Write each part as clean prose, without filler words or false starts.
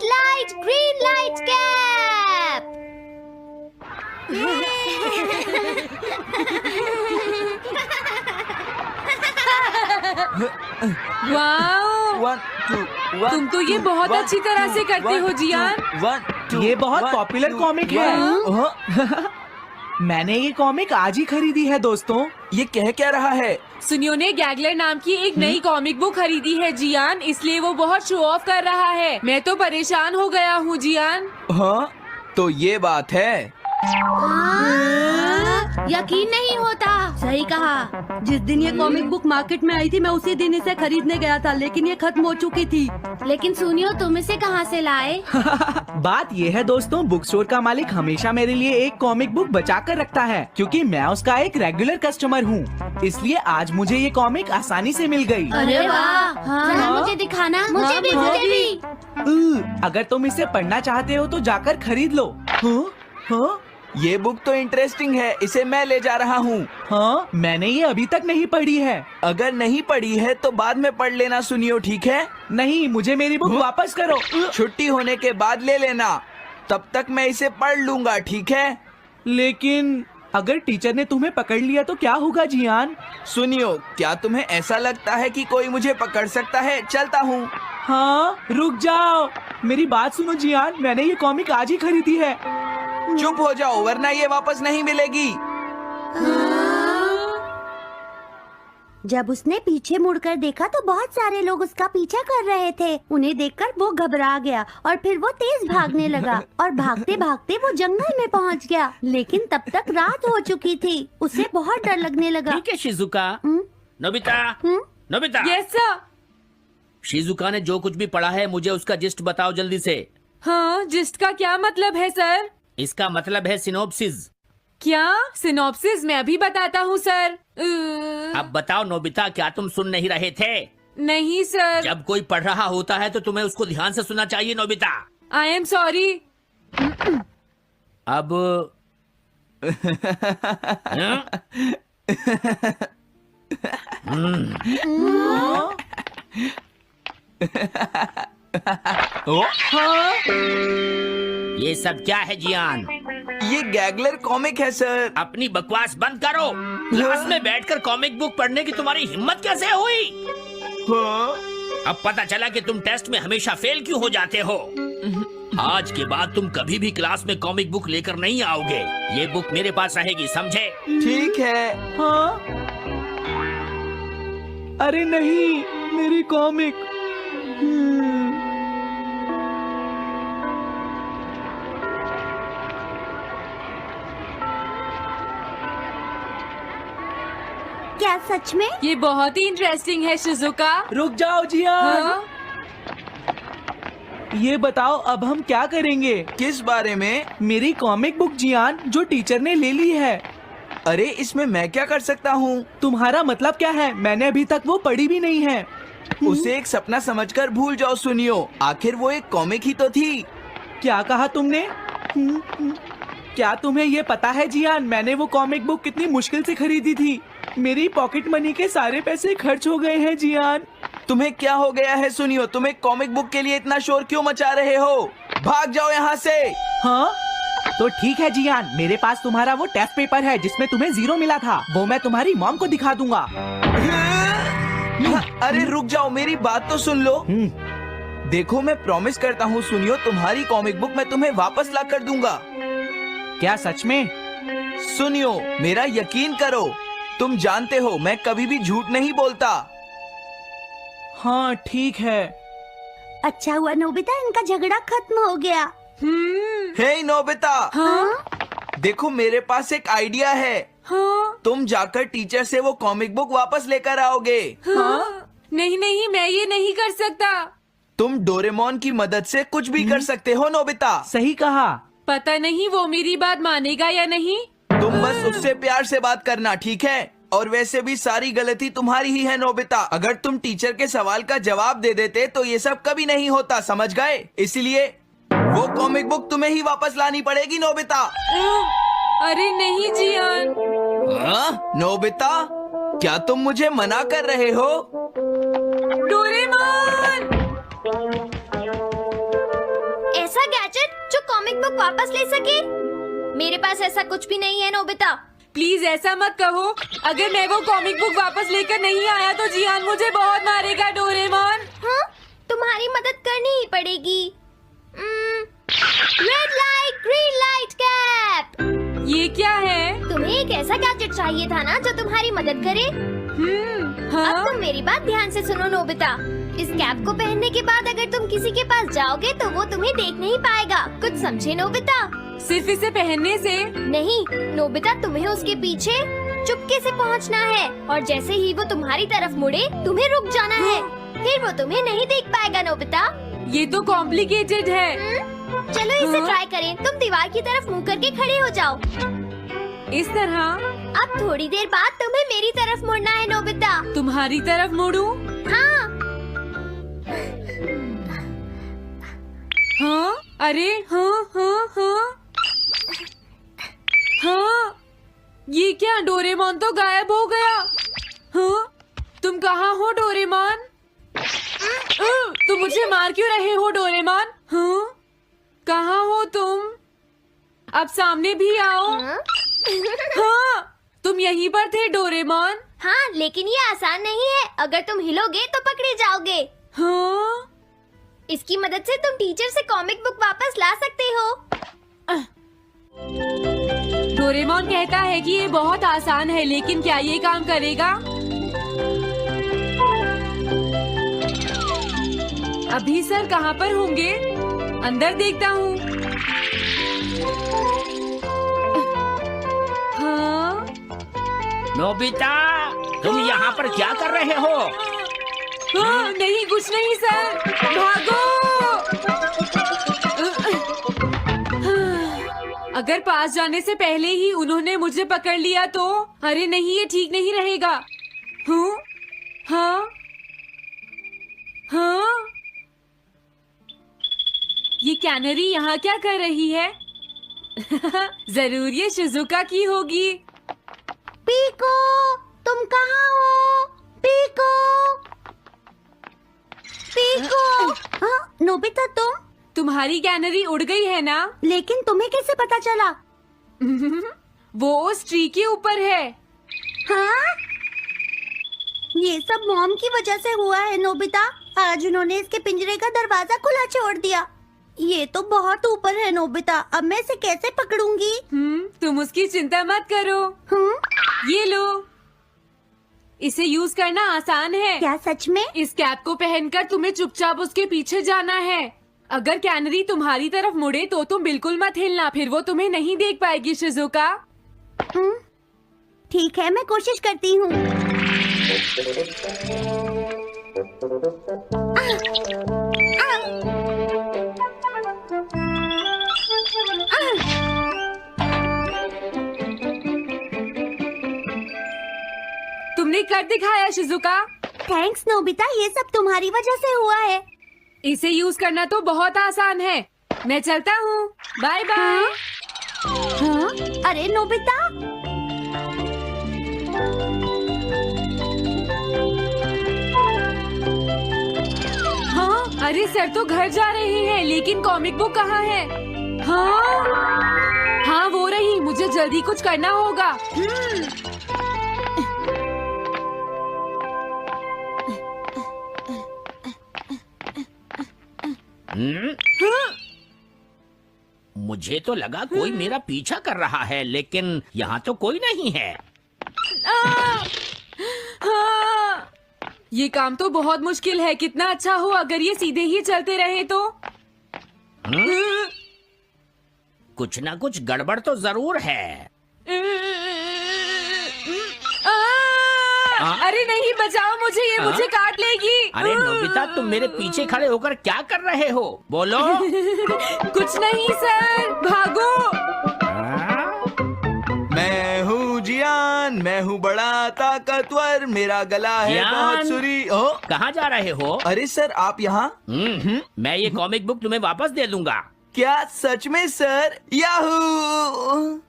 Light green light cap. Wow, 1 2 1 तुम तो ये बहुत अच्छी तरह से करते हो जियान। 1 2 ये बहुत पॉपुलर कॉमिक है। मैंने ये कॉमिक आज ही खरीदी है दोस्तों। ये कह क्या रहा है? सुनियो ने गैगलर नाम की एक नई कॉमिक बुक खरीदी है जियान, इसलिए वो बहुत शो ऑफ कर रहा है। मैं तो परेशान हो गया हूँ जियान। हाँ, तो ये बात है। यकीन नहीं होता। सही कहा। जिस दिन ये कॉमिक बुक मार्केट में आई थी मैं उसी दिन इसे खरीदने गया था, लेकिन ये खत्म हो चुकी थी। लेकिन सुनियो, तुम इसे कहाँ से लाए? बात ये है दोस्तों, बुक स्टोर का मालिक हमेशा मेरे लिए एक कॉमिक बुक बचा कर रखता है, क्योंकि मैं उसका एक रेगुलर कस्टमर हूँ। इसलिए आज मुझे ये कॉमिक आसानी से मिल गई। अरे वाह, जरा मुझे दिखाना। मुझे भी। अगर तुम इसे पढ़ना चाहते हो तो जाकर खरीद लो। हाँ? हाँ? ये बुक तो इंटरेस्टिंग है, इसे मैं ले जा रहा हूँ। हाँ, मैंने ये अभी तक नहीं पढ़ी है। अगर नहीं पढ़ी है तो बाद में पढ़ लेना सुनियो, ठीक है? नहीं, मुझे मेरी बुक वापस करो। छुट्टी होने के बाद ले लेना, तब तक मैं इसे पढ़ लूंगा, ठीक है? लेकिन अगर टीचर ने तुम्हें पकड़ लिया तो क्या होगा जियान? सुनियो, क्या तुम्हें ऐसा लगता है कि कोई मुझे पकड़ सकता है? चलता हूँ। हाँ, रुक जाओ, मेरी बात सुनो जियान, मैंने ये कॉमिक आज ही खरीदी है। चुप हो जाओ, वरना ये वापस नहीं मिलेगी। जब उसने पीछे मुड़कर देखा तो बहुत सारे लोग उसका पीछा कर रहे थे। उन्हें देखकर वो घबरा गया और फिर वो तेज भागने लगा और भागते भागते वो जंगल में पहुंच गया। लेकिन तब तक रात हो चुकी थी। उसे बहुत डर लगने लगा। ठीक है Shizuka. Nobita, Nobita. Yes sir. Shizuka ने जो कुछ भी पढ़ा है मुझे उसका जिस्ट बताओ जल्दी से। हाँ, जिस्ट का क्या मतलब है सर? इसका मतलब है सिनोप्सिस। क्या? सिनॉप्सिस मैं अभी बताता हूँ सर। अब बताओ नोबिता, क्या तुम सुन नहीं रहे थे? नहीं सर। जब कोई पढ़ रहा होता है तो तुम्हें उसको ध्यान से सुनना चाहिए नोबिता। I am sorry. अब ये सब क्या है जियान? ये गैगलर कॉमिक है सर। अपनी बकवास बंद करो। क्लास में बैठकर कॉमिक बुक पढ़ने की तुम्हारी हिम्मत कैसे हुई? हाँ? अब पता चला कि तुम टेस्ट में हमेशा फेल क्यों हो जाते हो। आज के बाद तुम कभी भी क्लास में कॉमिक बुक लेकर नहीं आओगे। ये बुक मेरे पास रहेगी, समझे? ठीक है। हाँ? अरे नहीं, मेरी कॉमिक। क्या सच में? ये बहुत ही इंटरेस्टिंग है शिजुका। रुक जाओ जियान। हाँ? ये बताओ अब हम क्या करेंगे? किस बारे में? मेरी कॉमिक बुक जियान, जो टीचर ने ले ली है। अरे इसमें मैं क्या कर सकता हूँ? तुम्हारा मतलब क्या है? मैंने अभी तक वो पढ़ी भी नहीं है। उसे एक सपना समझकर भूल जाओ सुनियो, आखिर वो एक कॉमिक ही तो थी। क्या कहा तुमने? क्या तुम्हें ये पता है जियान, मैंने वो कॉमिक बुक कितनी मुश्किल से खरीदी थी। मेरी पॉकेट मनी के सारे पैसे खर्च हो गए हैं जियान। तुम्हें क्या हो गया है सुनियो? तुम एक कॉमिक बुक के लिए इतना शोर क्यों मचा रहे हो? भाग जाओ यहाँ से। हाँ? तो ठीक है जियान, मेरे पास तुम्हारा वो टेस्ट पेपर है जिसमें तुम्हें 0 मिला था। वो मैं तुम्हारी मॉम को दिखा दूंगा। अरे रुक जाओ, मेरी बात तो सुन लो। देखो, मैं प्रॉमिस करता हूँ सुनियो, तुम्हारी कॉमिक बुक मैं तुम्हें वापस ला कर दूंगा। क्या सच में? सुनियो, मेरा यकीन करो, तुम जानते हो मैं कभी भी झूठ नहीं बोलता। हाँ ठीक है। अच्छा हुआ नोबिता, इनका झगड़ा खत्म हो गया। हे नोबिता। हाँ? देखो, मेरे पास एक आइडिया है। हाँ? तुम जाकर टीचर से वो कॉमिक बुक वापस लेकर आओगे। हाँ? नहीं नहीं, मैं ये नहीं कर सकता। तुम डोरेमोन की मदद से कुछ भी कर सकते हो नोबिता। सही कहा। पता नहीं वो मेरी बात मानेगा या नहीं। तुम बस उससे प्यार से बात करना, ठीक है? और वैसे भी सारी गलती तुम्हारी ही है नोबिता। अगर तुम टीचर के सवाल का जवाब दे देते तो ये सब कभी नहीं होता, समझ गए? इसलिए वो कॉमिक बुक तुम्हें ही वापस लानी पड़ेगी नोबिता। अरे नहीं जियान। नोबिता, क्या तुम मुझे मना कर रहे हो? डोरेमोन! कॉमिक बुक वापस ले सके? मेरे पास ऐसा कुछ भी नहीं है नोबिता। प्लीज ऐसा मत कहो। अगर मैं वो कॉमिक बुक वापस लेकर नहीं आया तो जियान मुझे बहुत मारेगा डोरेमोन। हाँ, तुम्हारी मदद करनी ही पड़ेगी। Red light green light cap. ये क्या है? तुम्हें एक ऐसा गैजेट चाहिए था ना जो तुम्हारी मदद करे। हाँ? अब तुम मेरी बात ध्यान से सुनो नोबिता। इस कैप को पहनने के बाद अगर तुम किसी के पास जाओगे तो वो तुम्हें देख नहीं पाएगा। कुछ समझे नोबिता? सिर्फ इसे पहनने से? नहीं नोबिता, तुम्हें उसके पीछे चुपके से पहुंचना है और जैसे ही वो तुम्हारी तरफ मुड़े तुम्हें रुक जाना है, फिर वो तुम्हें नहीं देख पाएगा नोबिता। ये तो कॉम्प्लिकेटेड है। चलो इसे ट्राई करें। तुम दीवार की तरफ मुंह करके खड़े हो जाओ। इस तरह? अब थोड़ी देर बाद तुम्हें मेरी तरफ मुड़ना है नोबिता। तुम्हारी तरफ मुड़ूं? हाँ। हाँ? अरे हाँ हाँ हाँ हाँ, ये क्या? डोरेमोन तो गायब हो गया। हाँ? तुम कहाँ हो डोरेमोन? तुम मुझे मार क्यों रहे हो डोरेमोन? हाँ? कहाँ हो तुम? अब सामने भी आओ। हाँ, तुम यहीं पर थे डोरेमोन। हाँ, लेकिन ये आसान नहीं है। अगर तुम हिलोगे तो पकड़े जाओगे। हाँ? इसकी मदद से तुम टीचर से कॉमिक बुक वापस ला सकते हो। डोरेमोन कहता है कि ये बहुत आसान है, लेकिन क्या ये काम करेगा? अभी सर कहाँ पर होंगे? अंदर देखता हूँ। हाँ? नोबिता, तुम यहाँ पर क्या कर रहे हो? हाँ, नहीं कुछ नहीं सर, भागो। अगर पास जाने से पहले ही उन्होंने मुझे पकड़ लिया तो? अरे नहीं, ये ठीक नहीं रहेगा। हाँ? हाँ? हाँ? ये कैनरी यहाँ क्या कर रही है? जरूर ये शिजुका की होगी। पीको, तुम कहाँ हो? Pico, pico. हाँ, नोबिता तुम? तुम्हारी कैनरी उड़ गई है ना? लेकिन तुम्हें कैसे पता चला? वो उस ट्री के ऊपर है। हाँ? ये सब मॉम की वजह से हुआ है नोबिता। आज उन्होंने इसके पिंजरे का दरवाजा खुला छोड़ दिया। ये तो बहुत ऊपर है नोबिता। अब मैं इसे कैसे पकड़ूंगी? तुम उसकी चिंता मत करो। ये लो, इसे यूज करना आसान है। क्या सच में? इस कैप को पहनकर तुम्हें चुपचाप उसके पीछे जाना है। अगर कैनरी तुम्हारी तरफ मुड़े तो तुम बिल्कुल मत हिलना, फिर वो तुम्हें नहीं देख पाएगी शिजुका। ठीक है, मैं कोशिश करती हूँ। तुमने कर दिखाया शिजुका। थैंक्स नोबिता, ये सब तुम्हारी वजह से हुआ है। इसे यूज करना तो बहुत आसान है। मैं चलता हूँ, बाय बाय। हाँ? अरे नोबिता, हाँ? अरे सर तो घर जा रहे हैं, लेकिन कॉमिक बुक कहाँ है? हाँ? हाँ वो रही, मुझे जल्दी कुछ करना होगा। मुझे तो लगा कोई मेरा पीछा कर रहा है, लेकिन यहाँ तो कोई नहीं है। हाँ, ये काम तो बहुत मुश्किल है। कितना अच्छा हो अगर ये सीधे ही चलते रहे तो। कुछ ना कुछ गड़बड़ तो जरूर है। अरे नहीं, बचाओ मुझे, ये मुझे काट लेगी। अरे नोबिता, तुम मेरे पीछे खड़े होकर क्या कर रहे हो? बोलो। कुछ नहीं सर, भागो। मैं हूँ जियान, मैं हूँ बड़ा ताकतवर, मेरा गला है जियान। बहुत सुरी। ओ, कहाँ जा रहे हो? अरे सर आप यहाँ? मैं ये कॉमिक बुक तुम्हें वापस दे दूंगा। क्या सच में सर? याहू!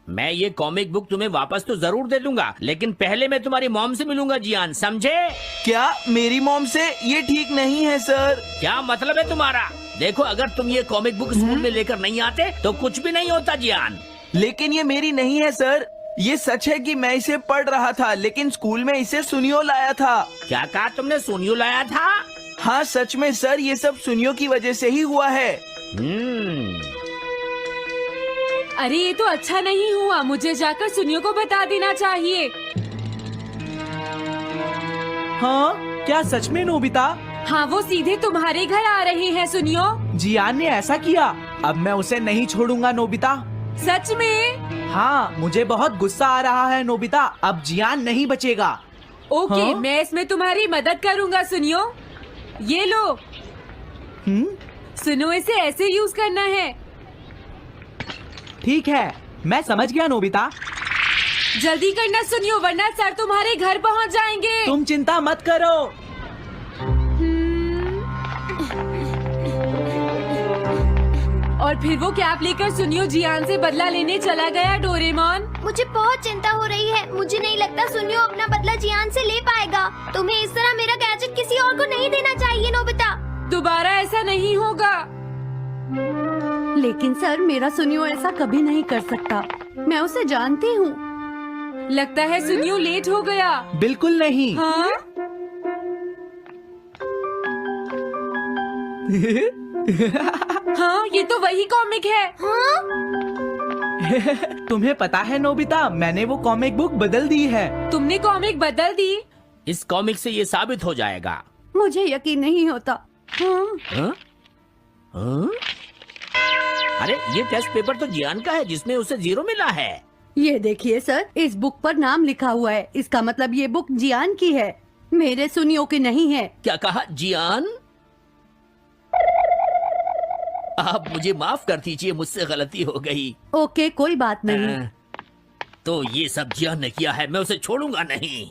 मैं ये कॉमिक बुक तुम्हें वापस तो जरूर दे दूंगा, लेकिन पहले मैं तुम्हारी मॉम से मिलूंगा जियान, समझे? क्या मेरी मॉम से? ये ठीक नहीं है सर। क्या मतलब है तुम्हारा? देखो, अगर तुम ये कॉमिक बुक स्कूल में लेकर नहीं आते तो कुछ भी नहीं होता जियान। लेकिन ये मेरी नहीं है सर। ये सच है कि मैं इसे पढ़ रहा था, लेकिन स्कूल में इसे सुनियो लाया था। क्या कहा तुमने? सोनियो लाया था? हाँ सच में सर, ये सब सुनियो की वजह से ही हुआ है। अरे ये तो अच्छा नहीं हुआ, मुझे जाकर सुनियो को बता देना चाहिए। हाँ, क्या सच में नोबिता? हाँ, वो सीधे तुम्हारे घर आ रहे हैं सुनियो। जियान ने ऐसा किया। अब मैं उसे नहीं छोड़ूंगा नोबिता। सच में? हाँ, मुझे बहुत गुस्सा आ रहा है नोबिता। अब जियान नहीं बचेगा। ओके, हाँ? मैं इसमें तुम्हारी मदद करूँगा सुनियो। ये लो, सुनो, इसे ऐसे यूज करना है। ठीक है, मैं समझ गया नोबिता। जल्दी करना सुनियो, वरना सर तुम्हारे घर पहुँच जाएंगे। तुम चिंता मत करो। और फिर वो कैप लेकर सुनियो जियान से बदला लेने चला गया। डोरेमोन, मुझे बहुत चिंता हो रही है। मुझे नहीं लगता सुनियो अपना बदला जियान से ले पाएगा। तुम्हें इस तरह मेरा गैजेट किसी और को नहीं देना चाहिए नोबिता। दोबारा ऐसा नहीं होगा। लेकिन सर, मेरा सुनियो ऐसा कभी नहीं कर सकता। मैं उसे जानती हूँ। लगता है सुनियो लेट हो गया। बिल्कुल नहीं। हाँ? हाँ, ये तो वही कॉमिक है। हाँ? तुम्हें पता है नोबिता, मैंने वो कॉमिक बुक बदल दी है। तुमने कॉमिक बदल दी? इस कॉमिक से ये साबित हो जाएगा। मुझे यकीन नहीं होता। हाँ। हाँ? हाँ? अरे, ये टेस्ट पेपर तो जियान का है जिसमें उसे 0 मिला है। ये देखिए सर, इस बुक पर नाम लिखा हुआ है। इसका मतलब ये बुक जियान की है, मेरे सुनियो की नहीं है। क्या कहा? जियान? आप मुझे माफ कर दीजिए, मुझसे गलती हो गई। ओके, कोई बात नहीं। तो ये सब जियान ने किया है, मैं उसे छोड़ूंगा नहीं।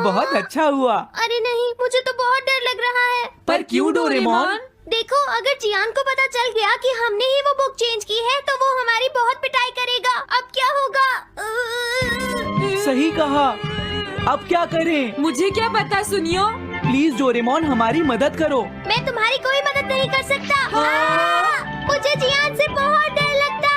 बहुत अच्छा हुआ। अरे नहीं, मुझे तो बहुत डर लग रहा है। पर क्यों डोरेमोन? देखो, अगर जियान को पता चल गया कि हमने ही वो बुक चेंज की है तो वो हमारी बहुत पिटाई करेगा। अब क्या होगा? सही कहा। अब क्या करें? मुझे क्या पता सुनियो। प्लीज डोरेमोन, हमारी मदद करो। मैं तुम्हारी कोई मदद नहीं कर सकता। मुझे जियान से बहुत डर लगता